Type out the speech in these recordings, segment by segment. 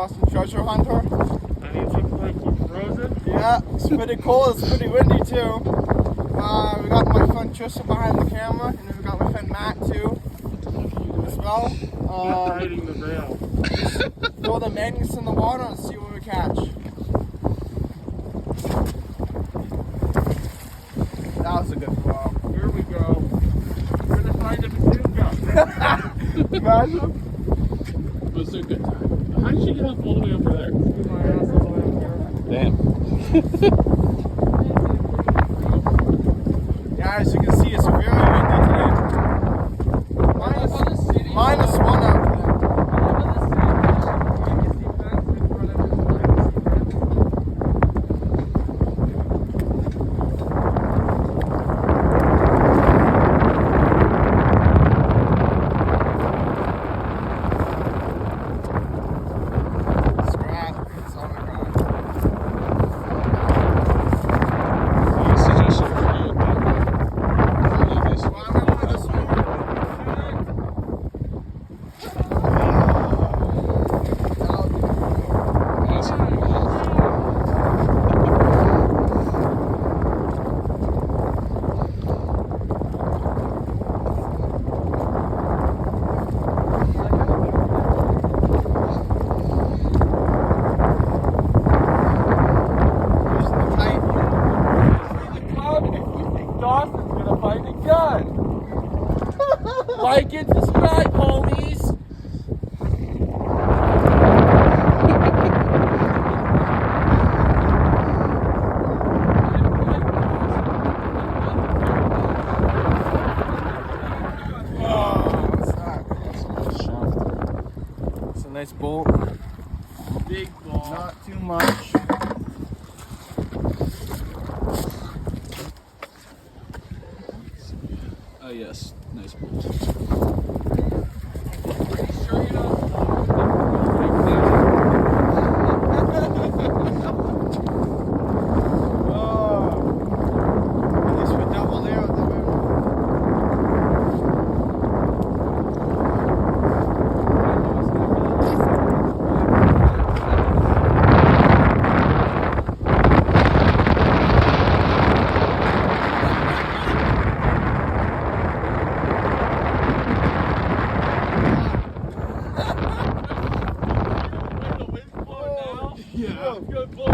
Dawson Treasure Hunter. I mean, looks like he's frozen. Yeah, it's pretty cool. It's pretty windy too. We got my friend Trisha behind the camera, and then we got my friend Matt too, as well. Riding the rail. Throw the magnets in the water and see what we catch. That was a good fall. Here we go. We're gonna find a bazooka. Imagine. It was a good time. How did she get up all the way over there? My ass all the way up there. Damn. Yeah, as you can see, it's very windy today. Minus one out there. Dawson's gonna find a gun. Like and subscribe, homies. It's a nice bolt. Big ball. Not too much. Oh yes, nice bolt. Sure you don't. At least we doubled there. Yeah. Good blow.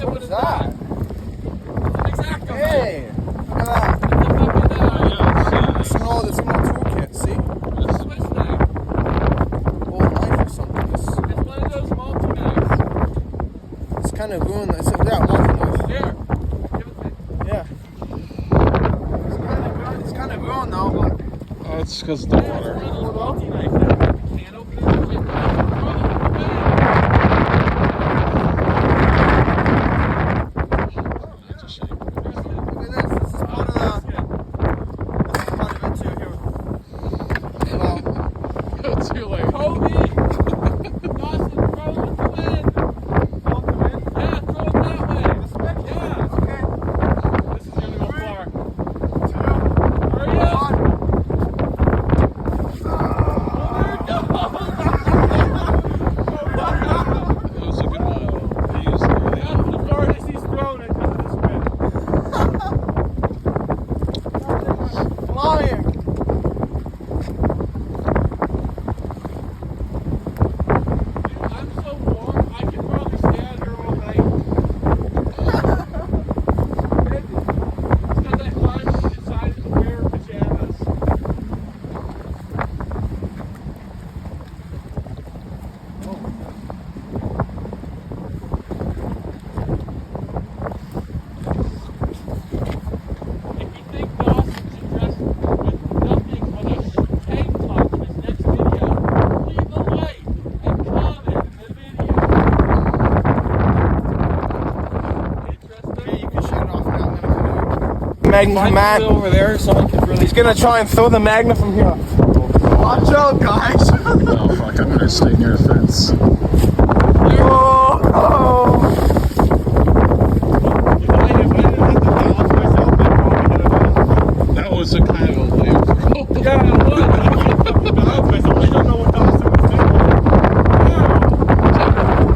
What is that? Hey, look at that. It's an old toolkit, see? Old knife or something. It's kind of ruined. It's a multi-knife. Yeah. It's kind of ruined though, but. That's because of the water. Look at this. This is part of it too here. Well, Too late. Kobe! Dawson, throw it with the wind! Yeah, throw it that way! Yeah! okay. This is gonna go far. 2, Hurry up! 1. Hold Magna from Matt. over there so I can really. He's gonna try and throw the Magna from here. Watch out, guys. Oh fuck! I'm gonna stay near the fence. Oh. That was a kind of a wave. Yeah, it was.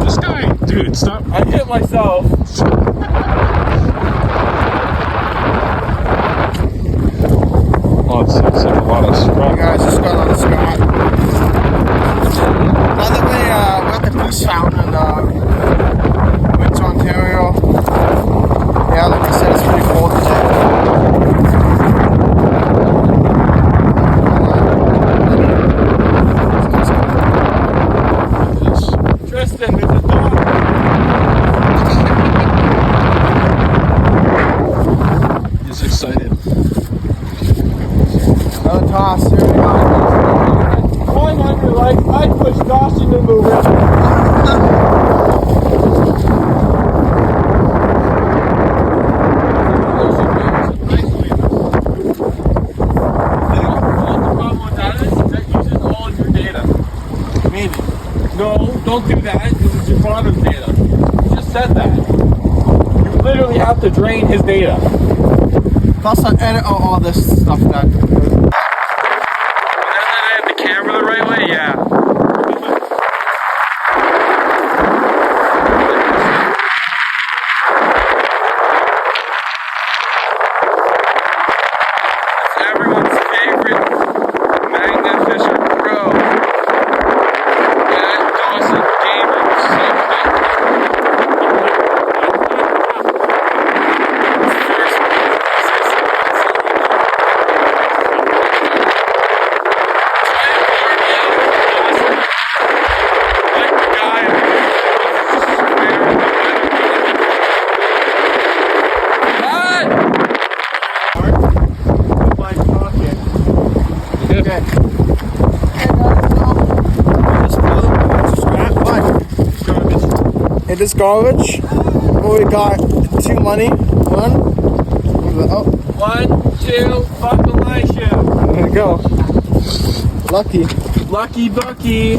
This guy, dude, stop. I hit myself. Oh, it's like a lot of You scrap. guys just got on the Scott. Now that we're at the Peace Fountain in Windsor, Ontario. Yeah, like I said, it's pretty cold today. Tristan, there's a dog. He's excited. Another toss, here we go. Going on your leg, I push Dawson to move it. Maybe. No, don't do that because it's your father's data. You just said that. You literally have to drain his data. Plus I edit out all this stuff that. And then I have the camera the right way? Yeah. It's everyone's favorite Magnificent Pro. Yeah, Dawson Gaming. Okay. It is garbage. Well, we got 2 money. 1. Oh, 1, 2, Buckalicious. there we go. Lucky. Lucky Bucky.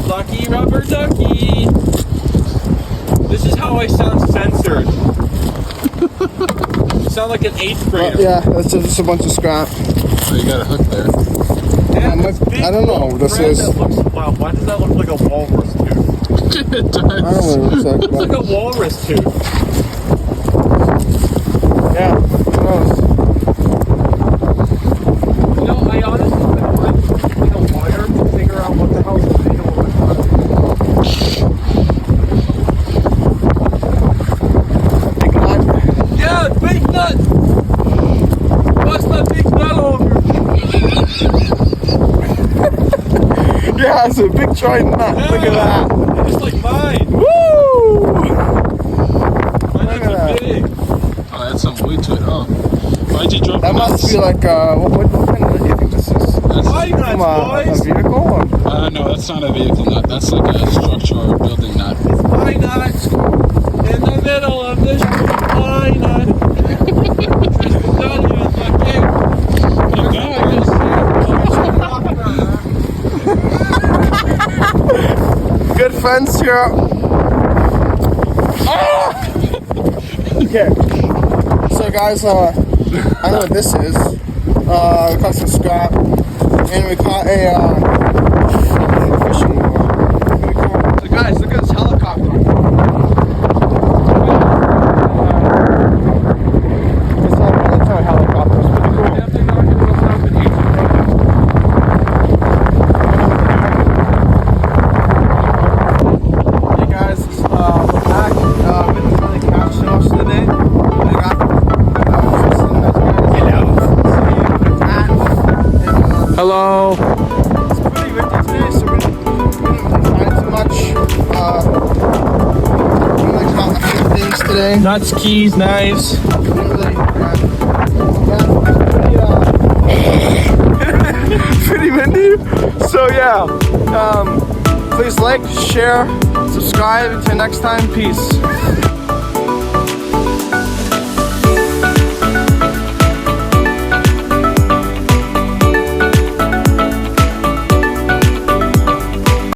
Lucky Rubber Ducky. This is how I sound censored. You sound like an 8th grader. Yeah, that's just a bunch of scrap. Oh, you got a hook there. I don't know. This is. Wow, why does that look like a walrus tooth? It I don't know what it looks like. It's like But a walrus tooth. yeah, who knows? You know, I honestly think I'm like a wire to figure out what the hell is the data was. Big nut. Yeah, big nut! What's that big nut over? Yeah, it's a big giant nut. Look at that. It's like mine. Woo! Mine at is that. big. Oh, that's some weight to it. Oh, why'd you drop That the must nuts? be like what kind of nut do you think this is? That's, Why nuts, From a boys? vehicle? Or? no, that's not a vehicle nut. That's like a structural or building nut. Why not? In the middle of this, why not? Tristan Dunn is my king. You got it. Good friends here. Okay. So guys, I know what this is. We caught some scrap, and we caught a fishing rod. Pretty cool. So guys, look at this helicopter. It's a military helicopter. It's pretty cool. Definitely not gonna go south in Asian Hey guys, we're back. We didn't really catch so much today. We got Tristan, as Hello. It's pretty windy today, so we didn't really find too much. We only caught a few things today. Nuts, keys, knives. We didn't really, pretty windy. So yeah, please like, share, subscribe. Until next time, peace.